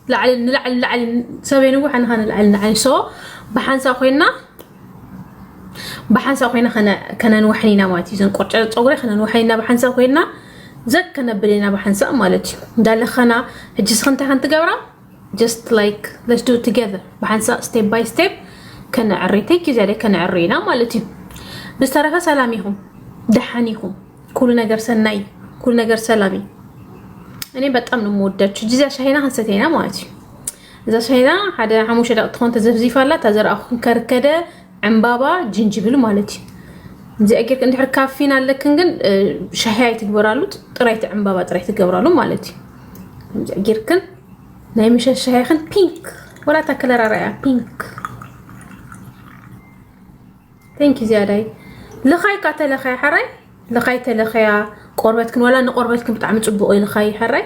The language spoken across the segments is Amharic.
لعل سبينو وحنا هنلعل نعل سو بحنسا خوينا كنا نوحينا ماتي زين قرጭ صغري خنا نوحينا بحنسا خوينا زك نبلينا بحنسا مالتي دال خنا هجس خنت قبره just like let's do it together بحنسا step by step كنا عريتك زي كنا عرينا مالتي بسترفه سلاميهم دحانيهم كل ነገር ሰናይ كل ነገር سلامي እኔ በጣም ነው የምወዳችሁ ጂዛ ሻይና ሀሰተና ማለት እዛ ሻይና ሓደ ሐሙሽ ዳቅቶን ተዘፍዚፋላ ተዘራኹን ከርከደ ዕምባባ ጅንጅብል ማለት እንጂ አገር እንድሕር ካፊን አለክን ግን ሻይ ትግበራሉት ጥራይት ዕምባባ ጥራይት ትገብራሉ ማለት እንጂ አገርክን ናይ ምሸት ሻይኽን ፒንክ ወላ ተከለራ ራያ ፒንክ ቴንክ ዩ ዚያዳይ ለኻይ ካተለኻይ حراي لخاي تلخيا قربتكن ولا نقربتكن بطعم صبق لخاي حراي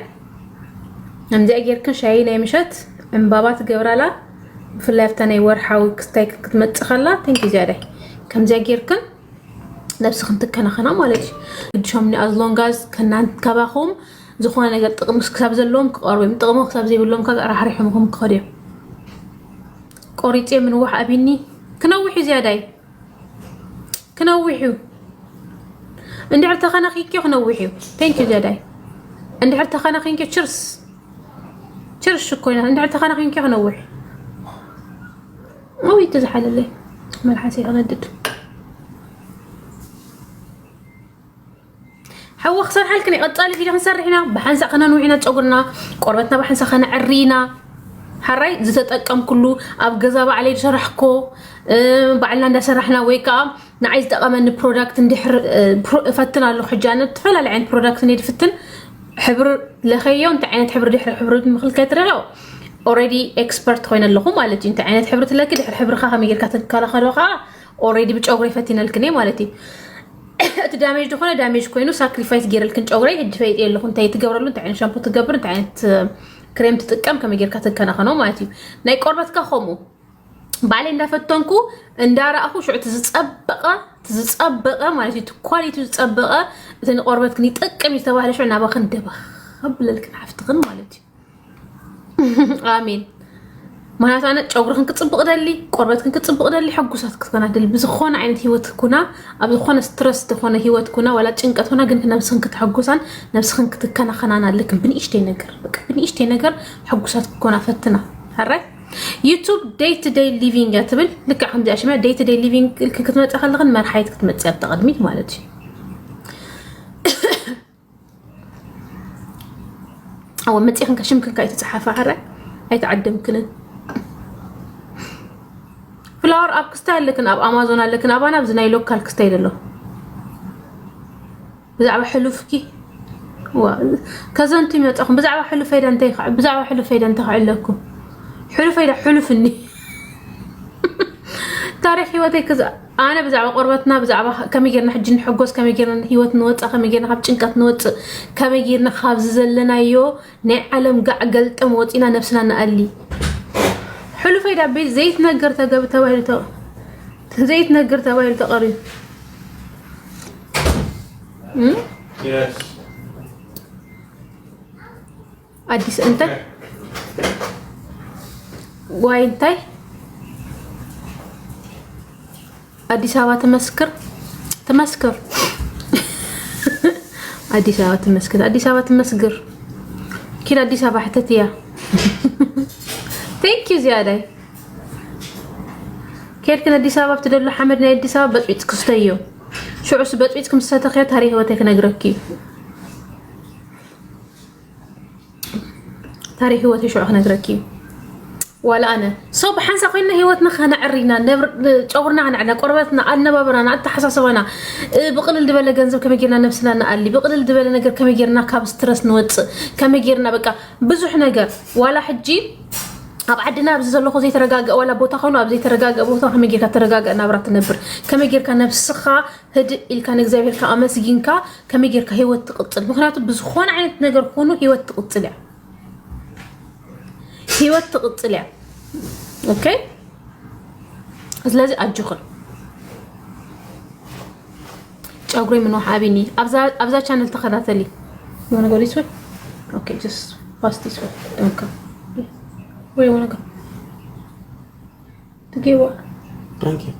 نمدي اجيركن شاي ناي مشت امبابات غبرالا فلافتناي ورحاو كستايك كتمطخلا تنكي زياده كم زاجيركن نفسخن تكنخنا مالتي دشومني از لونغ از كنان كباخوم زخونه ነገር ጥቅም ስክሳብ ዘለዎም ከቀርበም ጥቅም ክሳብ ዘይብሎም ከራح ريحمكم كخدي قريطي من وح ابيني كنوحي زياداي كنوحيو عندي حتى خناخيك يخنوحيو ثانك يو جداي عندي حتى خناخيك تشرس شكونا عندي حتى خناخيك يخنوح او يتزحل لي ملحسي اغدد حوا خسر حالكني قطالي في نسرحنا بحنسا خنا نوحينا تصغرنا قربتنا بحنسا خنا عرينا حراي زتطقم كله اب غزابا علي شرحكو بعلنا ندسرحنا ويكا نعايز تقمن برودكت ندحر فتنا له حجانه تفلال عين برودكت ندي فتن حبر لخيو انت عينت حبر دحر حبر مخل كترلو اوريدي اكسبرت خوينا لكم مالتي انت عينت حبر تلك دحر حبر خا ميغير كتكلا خلوخا اوريدي بچوغري فتنا لكني مالتي تدامج دخونه دامج كوينو ساكريفايس غيرلكن چوغري هج فايت يلكم تاي تغبرلو انت عين شامبو تغبر انت عينت كريم تتقم كميغير كتكنا خنو مالتي ناي قربتك خمو بعلي እንዳፈተንኩ እንዳራአሁ ሹዕ تزصبقه مالتي كواليتي تزصبقه اذن قربتك يطقم يتباهل شو نابا خندبه قبللك عفتغن مالتي امين ما انا ጨጉርክን ክጽብቅ ደሊ ቆርበትክን ክጽብቅ ደሊ حጉሳትክ ከናደል ብዝኾነ ዓይነት ህይወት ኩና ኣብ ዝኾነ ስትረስ ተኾነ ህይወት ኩና ወላ ጭንቀት ሆና ግን ነፍስክን ክትሐጉሳን ነፍስክን ክትከናኸናና ለክ ብንኢሽቴ ነገር በቃ ብንኢሽቴ ነገር حጉሳትክ ኮና ፈትና حراي يوتيوب day to day living يتبل لك حمدي اشمع day to day living كتمصى خلخن مرحيت كتمصى تقدميت مالتي او مصيخن كشمكن كاي تصحافه حراي اي تعدمكن فلاور اب كستايل لكن اب امازون لكن اب انا بزناي لوكال كستايل له بزعبه حلوفكي كذا انت متاخم بزعبه حلو فايده انت بزعبه حلو فايده انت لكم حلو فايده حلو فني تاريخ هيوتي كذا انا بزعبه قربتنا بزعبه كم يجرنا حج نحجوس كم يجرنا هيوت نوص كم يجرنا حب ጭንቀት نوص كم يجرنا خابز زلنايو ني عالم قع قلطم وطينا نفسنا نقلي حلو فايده بيت زيت نجر تبايل زيت نجر تبايل تقري يس اديس انت واينتاي አዲስ አበባ ተመስክር አዲስ አበባ ተመስክር كده አዲስ አበባ حتتيا ثانك يو زياده كيف كان አዲስ አበባ بتدلو حمد ناي አዲስ አበባ بطيت كستيو شو عس بطيتكم ستخيا تاريخ وتك نغركي تاريخ وتك شو نغركي ولا انا صوب حنسا خوينا هيوتنا خنا عرينا ጨጉርና عنا قربتنا አነባብራና አተሐሳሰባና بقلل دبل ገንዘብ ከመገርና ነፍስና አሊ بقلل دبل ነገር ከመገርና ካብ ስትረስ ንወጽ ከመገርና በቃ ብዙሕ ነገር ዋላ ሕጂ ኣብ ዓድና ኣብዚ ዘሎ ኾ ዘይተረጋገ ወላ ቦታ ኾኑ ኣብ ዘይተረጋገ ቦታ ከመገርካ ተረጋገ ናብራት ነብር ከመገርካ ነፍስኻ ህድ ኢልካ ንእግዚአብሔርካ ኣመስጊንካ ከመገርካ ህይወት ትቅጽል ምክንያቱ ብዙኾነ ዓይነት ነገር ኾኑ ህይወት ትቅጽል ህይወት ትቅጽል اوكي لازم اجخل ጨጉሬ ምን ወሓቢኒ አብዛ ቻናል ተከታተሊ የሆነ ነገር ይስወይ ኦኬ ጀስት ፓስት ይስወይ ኦኬ Where you wanna go? To get what? Thank you.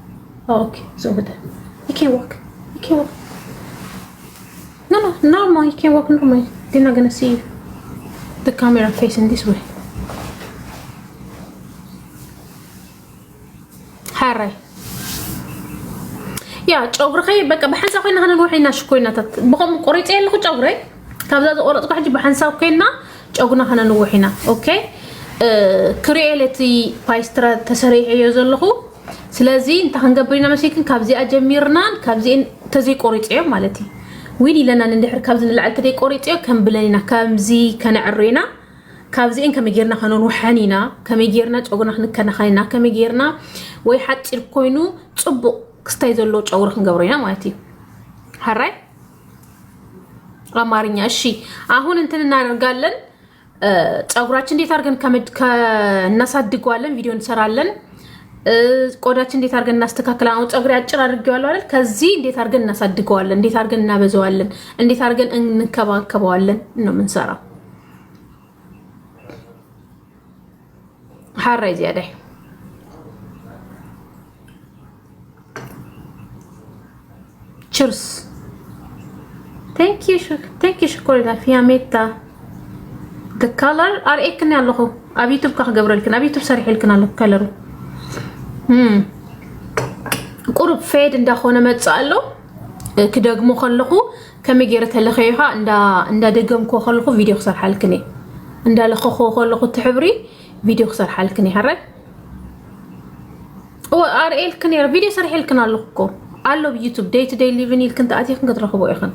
Oh, okay. It's over there. You can't walk. You can't walk. No, normal. You can't walk normal. They're not gonna see you. The camera facing this way. حاري يا ጨጉርኸይ በቃ በሐንሳብ ኮይና ከነንወሒና ሽኮይናታት በቆም ቆሪጽ ያለኹ ጨጉረይ ካብዛ ዝቆረጽኩ ሕጂ በሐንሳብ ኮይና ጨጉና ከነንወሒና ኦኬ ክሪኤለቲ ፓይስትራ ተሰሪዕዮ ዘለኹ ስለዚ እንታ ክንገብርና መሲክን ካብዚ አጀሚርናን ካብዚ ተዘይ ቆሪጽዮ ማለት እዩ ዊን ኢለና እንድሕር ካብዚ ንላዕል ተዘይ ቆሪጽዮ ከም ብለኒና ከምዚ ከነዕሪና ካብዚን ከመጌርና ከነንወሓኒና ከመጌርና ጨጉና ክንከናኸይና ከመጌርና ወይ ሓጭር ኮይኑ ጽቡቅ ክስታይ ዘሎ ጨጉር ክንገብርና ማለት እዩ حራይ አማርኛ እሺ አሁን እንትን እናደርጋለን ጨጉራችን እንዴት አድርገን ከናሳድገዋለን ቪዲዮ እንሰራለን ቆዳችን እንዴት አድርገን እናስተካክላለን አሁን ጨጉር ያጭር አድርጌዋለሁ አይደል ከዚህ እንዴት አድርገን እናሳድገዋለን እንዴት አድርገን እናበዛዋለን እንዴት አድርገን እንከባከበዋለን ነው የምንሰራው حراي زيادة cheers thank you شكرا فيها ميتا the color أريكني الله أبيتو بكح قبرلكن أبيتو بصريح لكن الله كلرو قرب فيد اندا خونا متصالو كدغمو خلقو كميغيرت لخيها اندا دغمكو خلقو فيديو خسر حالكني اندا لخخو خلقو تحبري فيديو خسر حالكني حرك او ار ال كني فيديو صريح لكن لكو على بيوتيوب داي تو داي ليفين كنت اتيك نترخبو يخن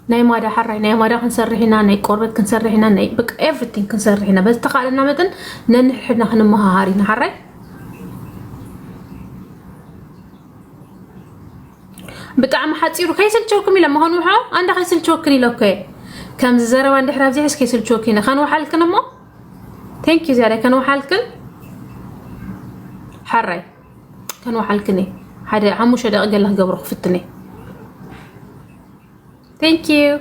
ناي مادا حراي ناي مادا كنسرحنا ناي قربت كنسرحنا ناي بك everything كنسرحنا بس تخالنا متن ننحنا خنمهارينا حراي بطعم حصيرو كيسلچوكم لما هون وحا عند كيسلچوكني لوكي كم زروا عند حرابزي حس كيسلچوكينا خانو حالكن مو ثانك يو زياده كانوا حالكن حراي كانوا حالكني حدا عمو شدا قال له قبرو خفتني ثانك يو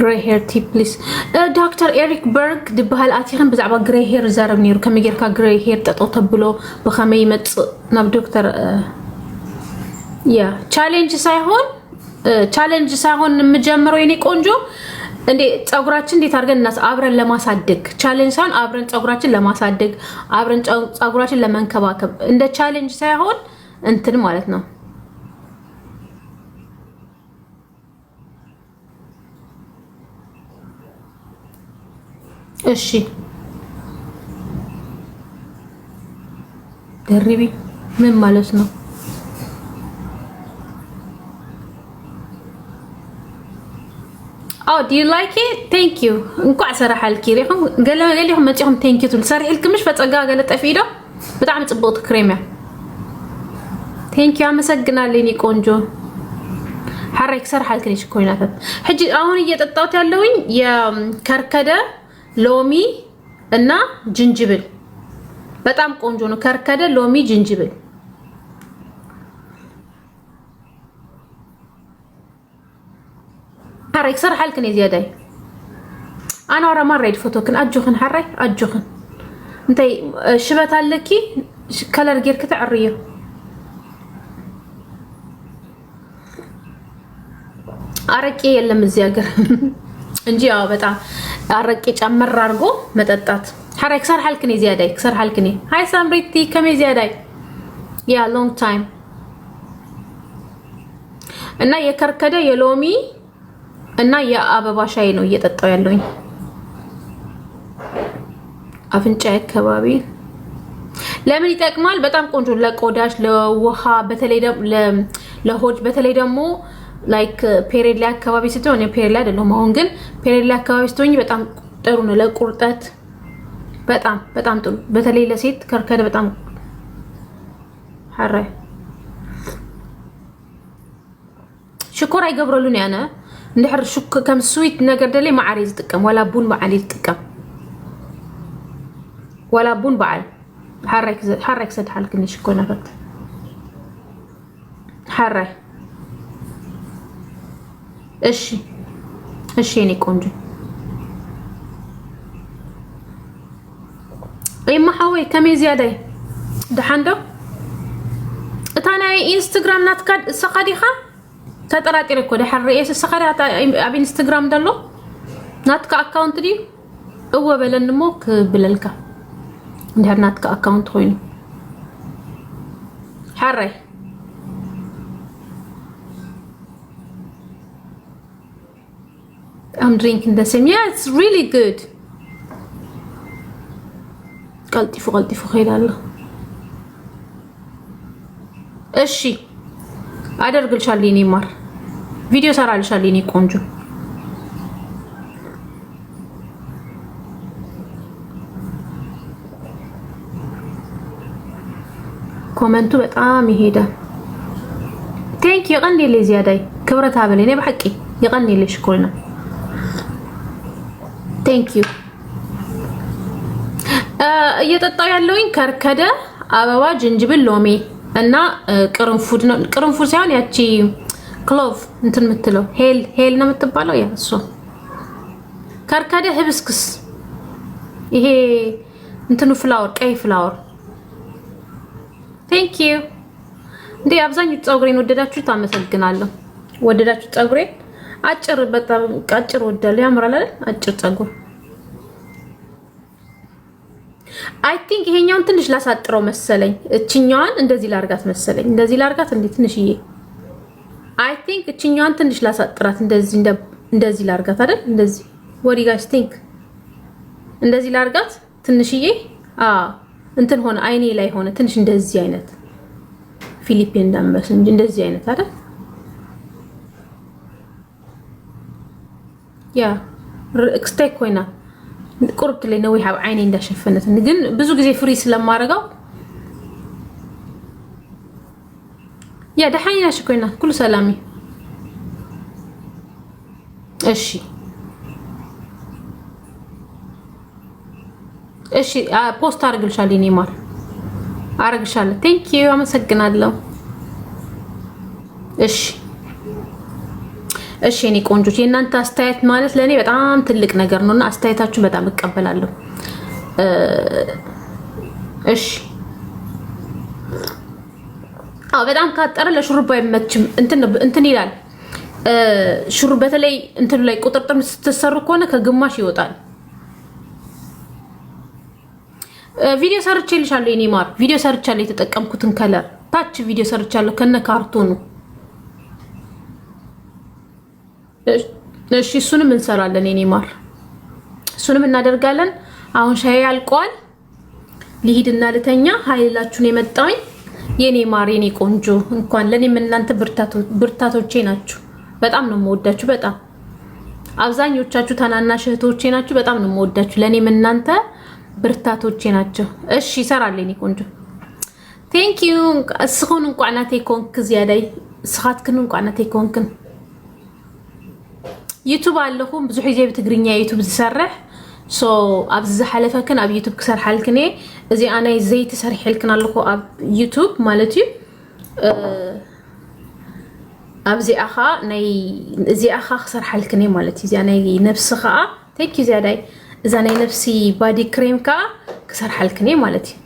gray hair tip please دكتور إريك بيرغ دبهال آتيخن بزعبا gray hair زارب نيرو كم يجركا gray hair تطو تبلو بخمي مت ناب دكتور يا challenge ሳይሆን መጀመሩ የኔ ቆንጆ እንዴ ጸጉራችን እንዴት አድርገን እናስ አብረን ለማሳደግ ቻሌንጅ ሳይሆን አብረን ጸጉራችን ለማሳደግ አብረን ጸጉራችን ለመንከባከብ እንደ ቻሌንጅ ሳይሆን እንትን ማለት ነው እሺ ደርቢ ምን ማለት ነው Oh, do you like it? Thank you. እንኳን ሰራح الكيريهم قال لهم متيهم thank you تسرح لكم مش فصقا قالت افيدو በጣም ጽቦት ክሬሚያ thank you አመሰግናለሁ ቆንጆ حرك ሰራح الكريش ኮይናታት ሕጂ አሁን እየጠጣሁት ያለውኝ የከርከደ ሎሚ እና ጅንጅብል በጣም ቆንጆ ነው ከርከደ ሎሚ ጅንጅብል حرك صرح لكن زياده انا ورا مره يد فوتوكن اجوخن حرك اجوخن انت شبت لكي كلر غير كتعريه አረቄ የለም እዚህ ሀገር እንጂ ያው በጣም አረቄ ጨመር አድርጎ መጠጣት حرك صرح لكن زياده صرح لكن هاي سامريتي كم زياده يا لونج تايم እና የከርከደ የሎሚ እና የአበባ ሻይ ነው እየጠጣው ያለውኝ አፍንጫዬ አካባቢ ለምን ይጠቅማል በጣም ቆንጆ ለቆዳሽ ለውሃ በተለይ ለሆድ በተለይ ደግሞ ላይክ ፔሪድ ላይ አካባቢ ስትሆን ፔሪድ ላይ አይደለም አሁን ግን ፔሪድ ላይ አካባቢ ስትሆኝ በጣም ጥሩ ነው ለቁርጠት በጣም ጥሩ በተለይ ለሴት ከርከደ በጣም حراي ሽኮር አይገብረሉን ያነ እንደህር ሹክ ከም ስዊት ነገር ደለ ማዓሪዝ ጥቅም ወላ ቡን ማዓሪዝ ጥቅም ወላ ቡን በዓል حرك سد حالك نشكو نفت حرة እሺ የኔ ቆንጆ እማ ሐወይ ከመይ ዝያደ ደሓንዶ እታና ኢንስታግራም ናትካድ ሰኻዲኻ ተጠራጢረ እኮ ደሓር ርእስ ሰኻዲ ኣብ ኢንስታግራም ደሎ ናትካ አካውንት ዲ እወ በለን ሞ ክብለልካ እንድሕር ናትካ አካውንት ኮይኑ حرة I'm drinking the same. Yeah, it's really good. قلتي خير الله. እሺ አደርግልሻለሁ እኔ ማር ቪዲዮ ሰራልሻለሁ እኔ ቆንጆ ኮሜንቱ በጣም ይሄዳል ቴንክ ዩ ቀንዴ ለዚያዳይ ክብረት አበለ እኔ በሐቂ ይቀንልሽ ኩልና ቴንክ ዩ እየጠጣው ያለውኝ ከርከደ አበባ ጅንጅብል ሎሚ እና ቅርንፉድ ነው ቅርንፉድ ሳይሆን ያቺ ክሎቭ እንትን የምትለው ሄል ነው የምትባለው ያ እሱ ከርከደ ህብስክስ ይሄ እንትኑ ፍላወር ቀይ ፍላወር ቴንክ ዩ እንዴ አብዛኛው ፀጉሬን ወደዳችሁት አመሰግናለሁ ወደዳችሁት ፀጉሬን አጭር በጣም አጭር ወደለ ያምራል አይደል አጭር ፀጉር አይ ቲንክ ይሄኛውን ትንሽ ላሳጥረው መሰለኝ እቺኛዋን እንደዚህ ላርጋት መሰለኝ እንደዚህ ላርጋት እንዴ ትንሽዬ አይ ቲንክ እቺኛዋን ትንሽ ላሳጥራት እንደዚህ ላርጋት አይደል እንደዚህ what do you guys think እንደዚህ ላርጋት ትንሽዬ እንትን ሆነ አይኔ ላይ ሆነ ትንሽ እንደዚህ አይነት ፊሊፒን ዳምበስ እንጂ እንደዚህ አይነት አይደል ያ ኤክስቴክ ሆይና ቁርጥ ላይ ነው ይሃብ አይኔ እንዳሸፈነት ግን ብዙ ጊዜ ፍሪ ስለማረጋው ያ ደሃይና ሽኮይና ኩሉ ሰላሚ እሺ ፖስት አርግልሻለሁ እኔ ማር አርግሻለሁ ቴንክ ዩ አመሰግናለሁ እሺ እኔ ቆንጆች የእናንተ አስተያየት ማለት ለኔ በጣም ትልቅ ነገር ነውና አስተያየታችሁን በጣም እቀበላለሁ እሺ በጣም ካጠረ ለሹሩባ አይመችም እንትን ይላል ሹሩባ በተለይ እንትን ላይ ቁጥርጥም ስትሰሩ ከሆነ ከግማሽ ይወጣል ቪዲዮ ሰርቼልሻለሁ እኔ ማር ቪዲዮ ሰርቻለሁ የተጠቀምኩትን ከለር ታች ቪዲዮ ሰርቻለሁ ከነ ካርቶኑ እሺ እሱንም እንሰራለን እኔ ማር እሱንም እናደርጋለን አሁን ሻይ ያልቋል ሊሂድና ልተኛ ኃይላችሁን የመጣኝ የኔ ማር የኔ ቆንጆ እንኳን ለኔም እናንተ ብርታቶቼ ናችሁ በጣም ነው የምወዳችሁ በጣም አብዛኞቻችሁ ታናናሽ እህቶቼ ናችሁ በጣም ነው የምወዳችሁ ለኔም እናንተ ብርታቶቼ ናቸው እሺ ይሰራል እኔ ቆንጆ ቴንክ ዩ እስኹን እንቋናቴ ኮንክ ዝያዳይ ስኻትክን እንቋናቴ ኮንክን ዩቲዩብ አለኹም ብዙ ጊዜ በትግርኛ ዩቲዩብ ዝሰርሕ ሶ አብዝ ሓለፈክን ኣብ ዩቲዩብ ክሰርሓልክኔ እዚ ኣናይ ዘይቲ ሰርሕልክን ኣለኹ ኣብ ዩቲዩብ ማለት እዩ ኣብዚኣኻ ናይ እዚኣኻ ክሰርሓልክኔ ማለት እዩ እዚ ናይ ነፍሲ ከዓ ቴንክ ዩ ዝያዳይ እዛ ናይ ነፍሲ ባዲ ክሬም ካ ክሰርሓልክኔ ማለት እዩ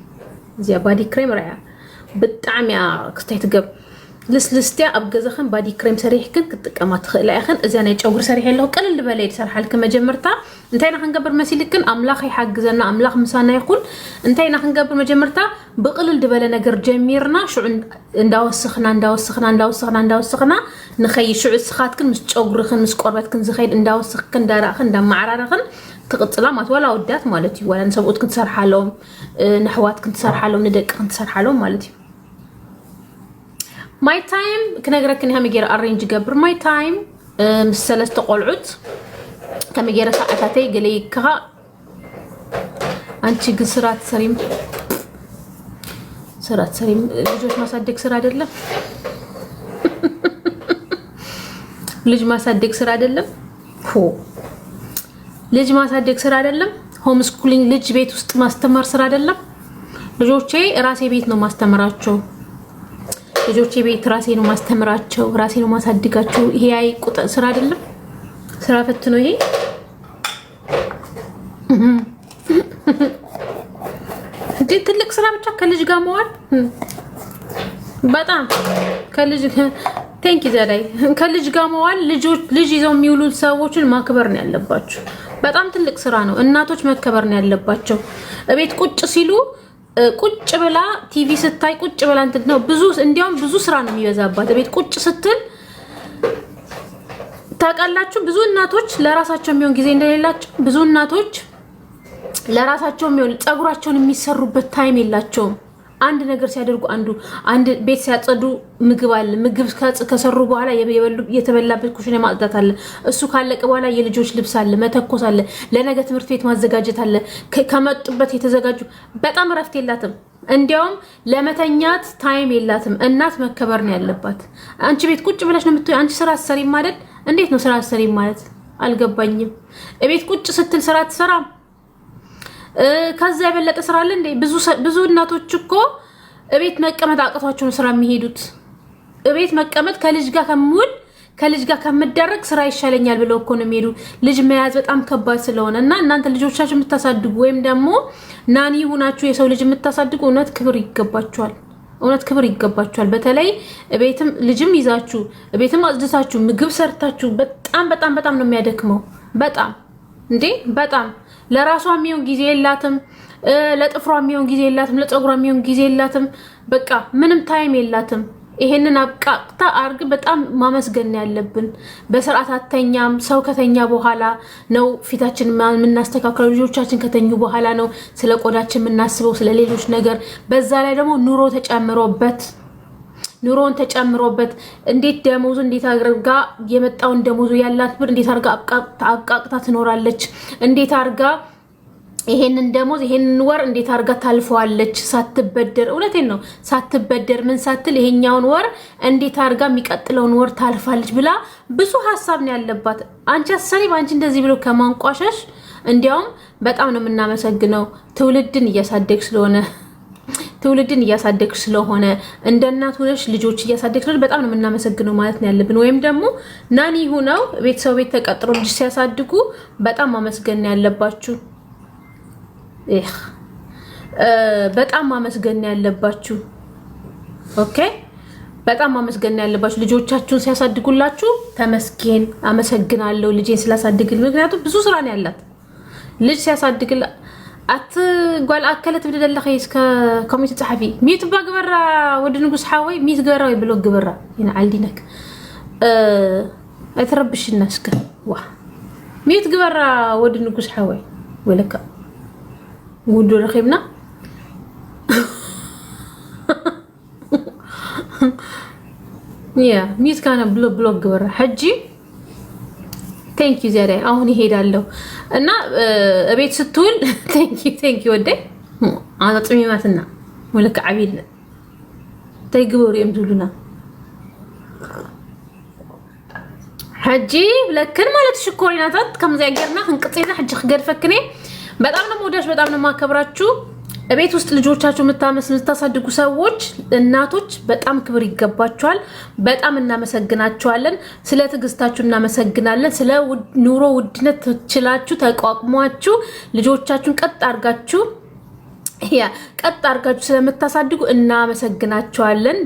እዚ ባዲ ክሬም ራያ ብጣዕሚ ክስታይ ትገብ ልስልስቲያ ኣብ ገዛኸን ባዲ ክሬም ሰሪሕክን ክትጥቀማ ትኽእል ኢኸን እዛ ናይ ጨጉሪ ሰሪሕ ኣለኹ ቀለል በለይ ሰርሓልክ መጀመርታ እንታይና ክንገብር መሲልክን ኣምላኽ ይሓግዘና ኣምላኽ ምሳና ይኹን እንታይና ክንገብር መጀመርታ ብቅልል ድበለ ነገር ጀሚርና ሽዑ እንዳወስኽና ንኸይ ሽዑ ስኻትክን ምስ ጨጉርክን ምስ ቆርበትክን ዝኸይድ እንዳወስኽክን እንዳራእኽን እንዳማዕራርኽን ትቅጽላ ማለት ወላ ወዳት ማለት እዩ ወላ ንሰብኡት ክትሰርሓሎም ንሕዋት ክትሰርሓሎም ንደቅክን ትሰርሓሎም ማለት እዩ ማይ ታይም ክነግረክን ሃመ ገይረ አሬንጅ ገብር ማይ ታይም ምስ ሰለስተ ቆልዑት ከመ ገይረ ሰዓታተይ ገለይካ አንቺ ግን ስራ ትሰሪም ልጆች ማሳደግ ስራ አይደለም ልጅ ማሳደግ ስራ አይደለም ልጅ ማሳደግ ስራ አይደለም ሆም ስኩሊንግ ልጅ ቤት ውስጥ ማስተማር ስራ አይደለም ልጆቼ ራሴ ቤት ነው ማስተማራቸው ልጆቼ ቤት ራሴ ነው ማስተምራቸው ራሴ ነው ማሳድጋቸው ይሄ አይ ቁጥ ስራ አይደለም ስራ ፈት ነው ይሄ እንዴ ትልቅ ስራ ብቻ ከልጅ ጋር መዋል በጣም ከልጅ ቴንክ ዩ ዘላይ ከልጅ ጋር መዋል ልጅ ይዘው የሚውሉ ሰዎችን ማክበር ነው ያለባችሁ በጣም ትልቅ ስራ ነው እናቶች መከበር ነው ያለባቸው እቤት ቁጭ ሲሉ ቁጭ ብላ ቲቪ ስታይ ቁጭ ብላ እንት ነው ብዙ ስራ ነው የሚበዛባት እቤት ቁጭ ስትል ታውቃላችሁ ብዙ እናቶች ለራሳቸው የሚሆን ጊዜ እንደሌላቸው ብዙ እናቶች ለራሳቸው የሚሆን ጸጉራቸውን የሚሰሩበት ታይም የላቸውም አንድ ነገር ሲያደርጉ አንድ ቤት ሲያጸዱ ምግብ አለ ምግብ ከሰሩ በኋላ የተበላበት ኩሽና ማጽዳት አለ እሱ ካለቀ በኋላ የልጆች ልብስ አለ መተኮስ አለ ለነገ ትምህርት ቤት ማዘጋጀት አለ ከመጡበት የተዘጋጁ በጣም ረፍት የላትም እንዲያውም ለመተኛት ታይም የላትም እናት መከበር ነው ያለባት አንቺ ቤት ቁጭ ብለሽ ነው የምትይ አንቺ ስራ አሰሪ ማለት እንዴት ነው ስራ አሰሪ ማለት አልገባኝም እቤት ቁጭ ስትል ስራ ትሰራ ከዛ የበለጠ ስራ አለ እንዴ ብዙ እናቶች እኮ እቤት መቀመጥ አቅቷቸው ነው ስራ የሚሄዱት እቤት መቀመጥ ከልጅ ጋር ከመደረግ ስራ ይሻለኛል ብለው እኮ ነው የሚሄዱ ልጅ መያዝ በጣም ከባድ ስለሆነና እናንተ ልጆቻችሁ የምታሳድጉ ወይም ደግሞ ናኒ ሆናችሁ የሰው ልጅ የምታሳድጉ እውነት ክብር ይገባችኋል በተለይ እቤትም ልጅም ይዛችሁ እቤትም አጽድታችሁ ምግብ ሰርታችሁ በጣም ነው የሚያደክመው በጣም ለራሷ የሚሆን ጊዜ የላትም ለጥፍሯ የሚሆን ጊዜ የላትም ለፀጉሯ የሚሆን ጊዜ የላትም በቃ ምንም ታይም የላትም ይሄንን አብቃቅታ አርግ በጣም ማመስገን ያለብን በስርዓት አተኛም ሰው ከተኛ በኋላ ነው ፊታችን የምናስተካክለው ልጆቻችን ከተኙ በኋላ ነው ስለ ቆዳችን የምናስበው ስለ ሌሎች ነገር በዛ ላይ ደግሞ ኑሮን ተጨምሮበት እንዴት ደሞዙ እንዴት አርጋ የመጣውን ደሞዙ ያላት ብር እንዴት አርጋ አብቃቅታ ትኖራለች እንዴት አርጋ ይሄንን ደሞዝ ይሄንን ወር እንዴት አርጋ ታልፈዋለች ሳትበደር እውነቴን ነው ሳትበደር ምን ሳትል ይሄኛውን ወር እንዴት አርጋ የሚቀጥለውን ወር ታልፋለች ብላ ብዙ ሐሳብ ነው ያለባት አንቺ አሰሪ ባንቺ እንደዚህ ብሎ ከማንቋሸሽ እንዲያውም በጣም ነው የምናመሰግነው ትውልድን እያሳደግሽ ስለሆነ እንደ እናት ሆነሽ ልጆች እያሳደግሽ በጣም ነው የምናመሰግነው ማለት ነው ያለብን ወይም ደግሞ ናኒ ሆነው ቤተሰብ ቤት ተቀጥሮ ልጅ ሲያሳድጉ በጣም ማመስገን ያለባችሁ በጣም ማመስገን ያለባችሁ ኦኬ በጣም ማመስገን ያለባችሁ ልጆቻችሁን ሲያሳድጉላችሁ ተመስገን አመሰግናለሁ ልጄን ስላሳድግልኝ ምክንያቱም ብዙ ስራ ነው ያላት ልጅ ሲያሳድግላ ጓል አከለት ብደለ ኸይስ ከኮሚቴ ጸሐፊ ሚት ባግበራ ወድ ንጉስ ሓወይ ሚት ገበራ ይብሎ ግበራ ይና ዓልዲነክ አይተረብሽ الناس ዋ ሚት ገበራ ወድ ንጉስ ሓወይ ወለካ ውዱ ረኺብና ሚት ካና ብሎ ግበራ ሐጂ ቴንክ ዩ ዘሬ አሁን ይሄዳለሁ እና እቤት ስትውል ቴንክ ዩ ወደ አጥሚማትና ወለካ ዓቢል ተይግበሩ የምትሉና ሐጂ ለከን ማለት ሽኮሪናታት ከምዛ ያገርና እንቅጽይና ሐጂ ገድፈክኔ በጣም ነው ወዳሽ በጣም ነው ማከብራችሁ እቤት ውስጥ ልጆቻችሁ የምታሳድጉ ሰዎች እናቶች በጣም ክብር ይገባችኋል በጣም እናመሰግናችኋለን ስለ ትግስታችሁ እናመሰግናለን ስለ ኑሮ ውድነት ተችላችሁ ተቋቁሟችሁ ልጆቻችሁን ቀጥ አርጋችሁ ስለምታሳድጉ እናመሰግናችኋለን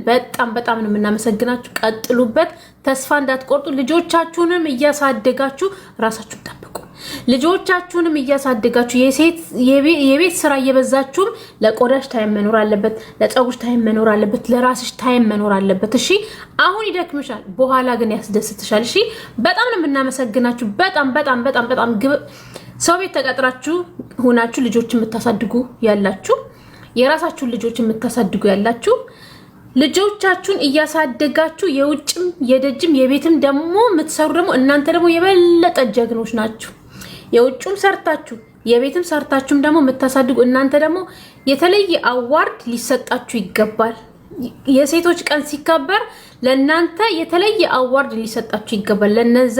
በጣም ነው የምናመሰግናችሁ ቀጥሉበት ተስፋ እንዳትቆርጡ ልጆቻችሁንም እያሳደጋችሁ ራሳችሁን ጠብቁ ልጆቻችሁንም እያሳደጋችሁ የቤት ስራ እየበዛችሁም ለቆዳሽ ታይም መኖር አለበት ለፀጉርሽ ታይም መኖር አለበት ለራስሽ ታይም መኖር አለበት እሺ አሁን ይደክምሻል በኋላ ግን ያስደስትሻል እሺ በጣም ነው የምናመሰግናችሁ በጣም ሰው ቤት ተቀጥራችሁ ሆናችሁ ልጆች የምታሳድጉ ያላችሁ የራሳችሁን ልጆች የምታሳድጉ ያላችሁ ልጆቻችሁን እያሳደጋችሁ የውጭም የደጅም የቤትም ደግሞ የምትሰሩ ደግሞ እናንተ ደግሞ የበለጠ ጀግኖች ናችሁ የውጭም ሰርታችሁ የቤትም ሰርታችሁም ደግሞ የምታሳድጉ እናንተ ደግሞ የተለየ አዋርድ ሊሰጣችሁ ይገባል የሴቶች ቀን ሲከበር ለእናንተ የተለየ አዋርድ ሊሰጣችሁ ይገባል ለነዛ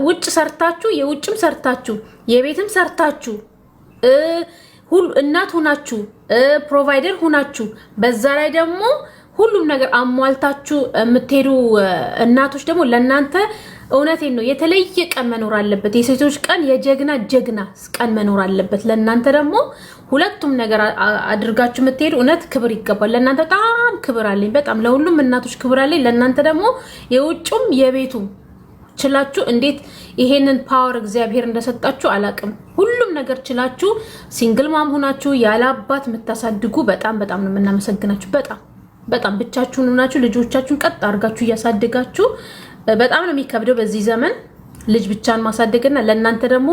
ውጭ ሰርታችሁ የውጭም ሰርታችሁ የቤትም ሰርታችሁ ሁሉ እናት ሆናችሁ ፕሮቫይደር ሆናችሁ በዛ ላይ ደግሞ ሁሉም ነገር አሟልታችሁ የምትሄዱ እናቶች ደግሞ ለእናንተ እውነቴን ነው የተለየ ቀን መኖር አለበት። የሴቶች ቀን የጀግና ቀን መኖር አለበት። ለእናንተ ደግሞ ሁለቱም ነገር አድርጋችሁ የምትሄዱ እውነት ክብር ይገባል። ለእናንተ በጣም ክብር አለኝ። በጣም ለሁሉም እናቶች ክብር አለኝ። ለእናንተ ደግሞ የውጭም የቤቱም ችላችሁ እንዴት ይሄንን ፓወር እግዚአብሔር እንደሰጣችሁ አላቅም። ሁሉም ነገር ችላችሁ ሲንግል ማም ሆናችሁ ያለ አባት የምታሳድጉ በጣም ነው የምናመሰግናችሁ። በጣም ብቻችሁን ሆናችሁ ልጆቻችሁን ቀጥ አድርጋችሁ እያሳደጋችሁ በጣም ነው የሚከብደው በዚህ ዘመን ልጅ ብቻን ማሳደግና ለእናንተ ደግሞ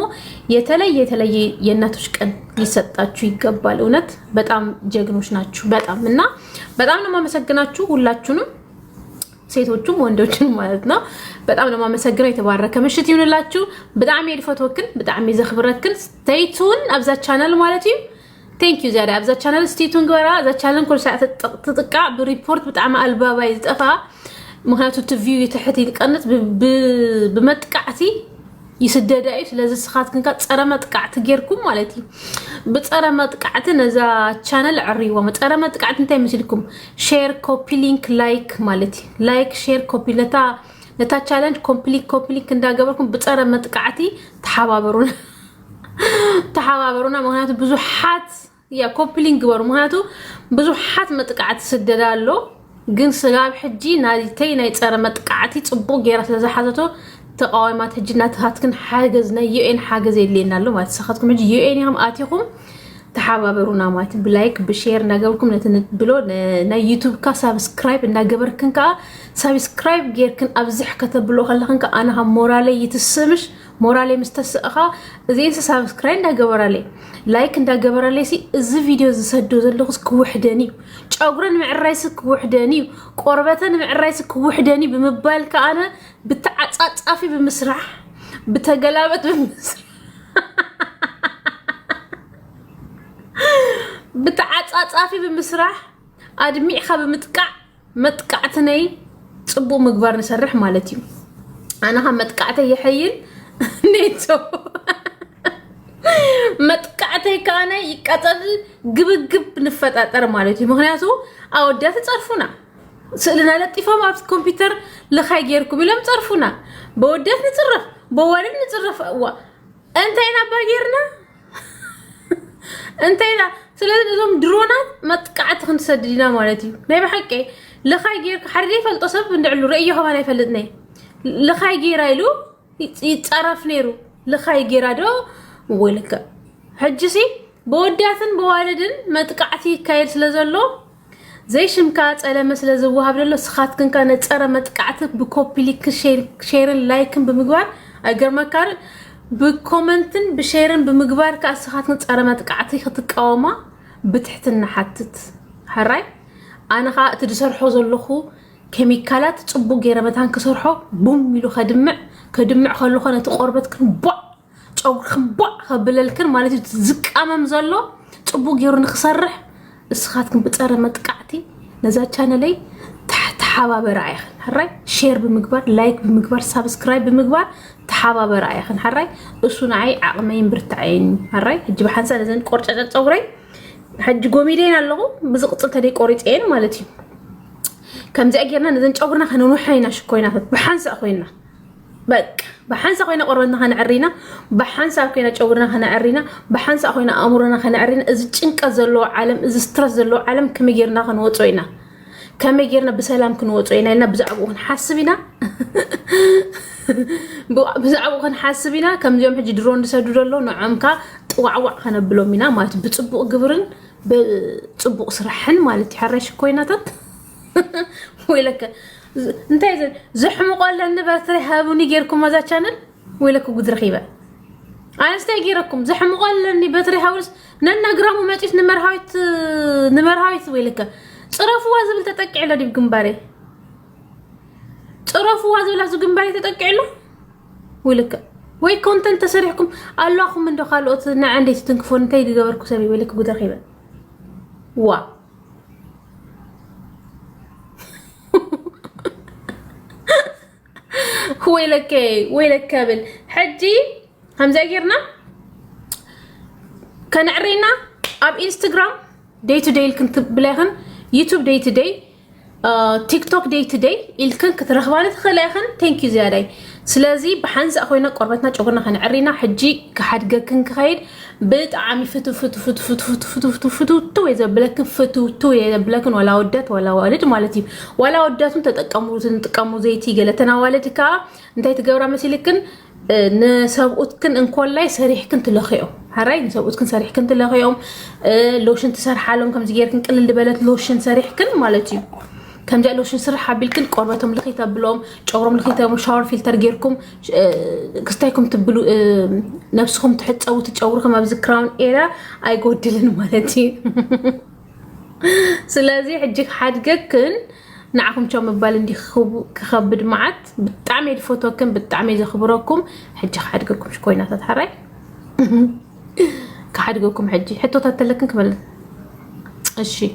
የተለየ የእናቶች ቀን ሊሰጣችሁ ይገባል። እውነት በጣም ጀግኖች ናችሁ። እና በጣም ነው የማመሰግናችሁ ሁላችሁንም ሴቶቹም ወንዶችም ማለት ነው። በጣም ነው የማመሰግነው። የተባረከ ምሽት ይሁንላችሁ። በጣም የድፈቶክን በጣም ይዘኽብረክን ስቴቱን አብዛ ቻናል ማለት እዩ ቴንክ ዩ ዛሬ አብዛ ቻናል ስቴቱን ገራ አብዛ ቻናል ኩል ሰዓት ተጥቃ በሪፖርት በጣም አልባባ ይጠፋ ምክንያቱ ቲቪው የተሕት ይቀንጥ በመጥቃዕቲ ይስደዳዩ ስለዚህ ስኻትክን ጸረ መጥቃዕቲ ጌርኩም ማለት እዩ በጸረ መጥቃዕቲ ነዛ ቻናል ዕሪዋ መጸረ መጥቃዕቲ እንታይ መስልኩም ሼር ኮፒ ሊንክ ላይክ ማለት እዩ ላይክ ሼር ኮፒ ለታ ቻሌንጅ ኮፒ ሊንክ እንዳገበርኩም በጸረ መጥቃዕቲ ተሓባበሩና ምክንያቱ ብዙሓት ያ ኮፒ ሊንክ ገበሩ ምክንያቱ ብዙሓት መጥቃዕቲ ስደዳሎ ግን ስጋብ ሕጂ ናይተይ ናይ ጸረ መጥቃዕቲ ጽቡቅ ጌራ ስለዝሓዘቶ ተቃዋማት ሕጂና ተሃትክን ሓገዝና ዩኤን ሓገዝ የለናሉ ማለት ሰኻትኩም ሕጂ ዩኤን ይም አቲኹም ተሓባበሩና ማለት ብላይክ ብሼር እንዳገበርኩም ብሎ ናይ ዩቲዩብ ካ ሳብስክራይብ እንዳገበርክን ካ ሳብስክራይብ ጌርክን ኣብዝሕ ከተብሎ ከለኽን ካ ኣነ ሞራሌ ይትስምሽ ሞራሌ ምስተስእኻ እዚን ሳብስክራይብ እንዳገበራለይ ላይክ እንዳገበራለይ ሲ እዚ ቪዲዮ ዝሰዶ ዘለኹስ ክውሕደኒ ጨጉረን ምዕራይስ ክውሕደኒ ቆርበተን ምዕራይስ ክውሕደኒ ብምባል ከኣነ ብተዓጻጻፊ ብምስራሕ ብተገላበት ብምስራሕ ብተዓጻጻፊ ብምስራሕ ኣድሚዕኻ ብምጥቃዕ መጥቃዕትነይ ጽቡቕ ምግባር ንሰርሕ ማለት እዩ ኣነ ኻ መጥቃዕተ ይሕይል نيتو متقعتي كان يقتل غبغب نفتاطر مالتي مخنياتو اودات تصرفونا سلنا لطيفه ما في كمبيوتر لخاي غيركم لم تصرفونا بودات نصرف بوالد نصرف انتينا باغيرنا انتينا سلازم زوم درونات متقعت خنسدينا مالتي ما بحقي لخاي غيرك حري فلطسب ندعلو رأيه ما يفلطني لخاي غيرايلو يتصرف نيرو لخاي غيرادو ولك حجسي بوداتن بوالدن متقعتي كايد سلازلو زي شمكات على مثل زوهاب لله سخاتكن كانت صره متقعت بكوبي ليك شير لايكن بمغبار اگر مكار بكومنتن بشيرن بمغبار كاسخاتن صره متقعتي خطقاوما بتحتنا حتت حراي انا خا تدسرحو زلخو كيميكالات صبو غيرمتان كسرحو بوم يلو كدمع خلو خنا تقربتكن با ጨውክም ባ خبللكن ማለት ዝቃመም ዘሎ ጽቡቅ ጌሩ ንخسرح እስኻትክን በጸረ መጥቃዕቲ ነዛ ቻናለይ ተሓባበራ አይኸን حراي ሼር ብምግባር ላይክ ብምግባር ሳብስክራይብ ብምግባር ተሓባበራ አይኸን حراي እሱ ናይ ዓቅመይን ብርታዓይን حراي ሕጂ በሓንሳ ነዘን ቆርጨጨ ጸጉረይ ሕጂ ጎሚዴን ኣለኹ ብዝቅጽል ተደይ ቆሪጤን ማለት እዩ ከምዚ አገርና ነዘን ጨጉርና ከነውሐይና ሽኮይና በሓንሳ ኮይና بك بحنسا خوينا قربنا خنعرينا بحنسا خوينا ጨጉርና خنعرينا بحنسا خوينا امورنا خنعرينا እዚ ጭንቀ ዘሎ ዓለም እዚ ስትረስ ዘሎ ዓለም ከመጌርና ከንወጾይና ከመጌርና በሰላም ከንወጾይና እና ብዛዕቡ ክንሓስቢና ብዛዕቡ ክንሓስቢና ከምዚኦም ሕጂ ድሮ እንደሰዱ ዘሎ ንዓምካ ጥዋዕዋዕ ከነብሎሚና ማለት ብጽቡቅ ግብርን ብጽቡቅ ስራሕን ማለት ይحرሽ ኮይናታት ወይለከ انتي زحمو قال نبرتري هابوني غيركم ماذا channel ويلكو قد رخيبه انا استغيركم زحمو قال اني بتري هاوس ننا غرامو ماتيت نمرهايت ويلك صرفوا وازبل تطقع له دي غنباري صرفوا وازبل ازو غنباري تطقع له ويلك وي كونتنت تسريحكم اللهم من دخلوت نا عندي تنكفون انتي دغبركو سبي ويلك قد رخيبه وا ويلك كابل حجي همزه غيرنا كنعرينا اب انستغرام داي تو داي كنت بلاهن يوتيوب داي تو داي ቲክቶክ ዴይ ቱ ዴይ ኢልክን ክትረኽባኒ ትኽእል ኢኽን ቴንክ ዩ ዝያዳይ ስለዚ ብሓንሳእ ኮይና ቆርበትና ጨጉርና ከንዕሪና ሕጂ ክሓድገክን ክኸይድ ብጣዕሚ ፍቱፍቱፍቱፍቱፍቱፍቱፍቱ የዘብለክን ፍቱቱ የዘብለክን ወላ ወዳት ወላ ዋልድ ማለት እዩ ወላ ወዳቱን ተጠቀሙ ዘይቲ ገለተና ዋልድ ከዓ እንታይ ትገብራ መሲልክን ንሰብኡትክን እንኮን ላይ ሰሪሕክን ትለኽዮም ሃራይ ንሰብኡትክን ሰሪሕክን ትለኽዮም ሎሽን ትሰርሓሎም ከምዚ ጌርክን ቅልል ዝበለት ሎሽን ሰሪሕክን ማለት እዩ كم جاء لوشن سرح حبيلكن قربتهم لخيتها بلوم شعورهم لخيتها شاور فلتر جيركم كستايكم تبلو نفسكم تحت أو تشعوركم ما بذكران إيرا أي قدلن مالتي سلازي حجك حدقكن نعكم شو مبالن دي خبد معت بتعمل فوتوكم بتعمل خبركم حجك حدقكم شكوينا تتحرك كحدقكم حجي حتى تتلكن كمل الشي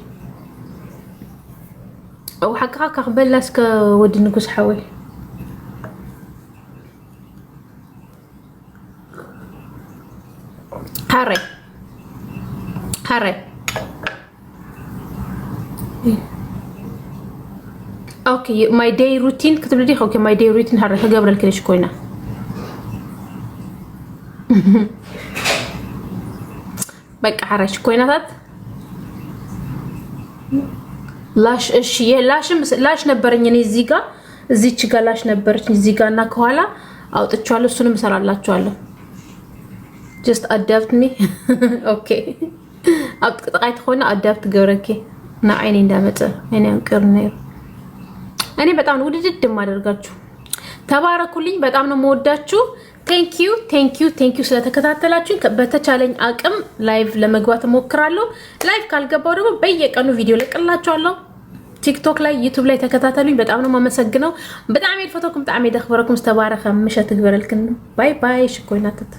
أو حقا قبل لاسك ودي نقص حوي هاري اوكي ماي داي روتين كتب لي اوكي ماي داي روتين هاري قبل الكلش كوينه بقى حرش كوينات لاش እሺ ላሽ ነበርኝ እኔ እዚች ጋር ላሽ ነበርኝ እዚህ ጋርና ከኋላ አውጥቻለሁ እሱንም ሰራላችኋለሁ just adapt me okay አጥቅጣይት ሆነ adapt ገብረኬ እና አይኔ እንዳመጣ እኔ አንቀርነ እኔ በጣም ውድድድ ማደርጋችሁ ተባረኩልኝ በጣም ነው የምወዳችሁ thank you ስለተከታተላችሁ በተቻለኝ አቅም ላይቭ ለመግባት ሞክራለሁ ላይቭ ካልገባው ደግሞ በየቀኑ ቪዲዮ ለቅላችኋለሁ ቲክቶክ ላይ ዩቲዩብ ላይ ተከታተሉኝ በጣም ነው ማመሰግነው በጣም ይልፈቶኩም በጣም ይደخبركم ተባረከ ምሸት ግበረልከን ባይ ባይ ሽኮይናተት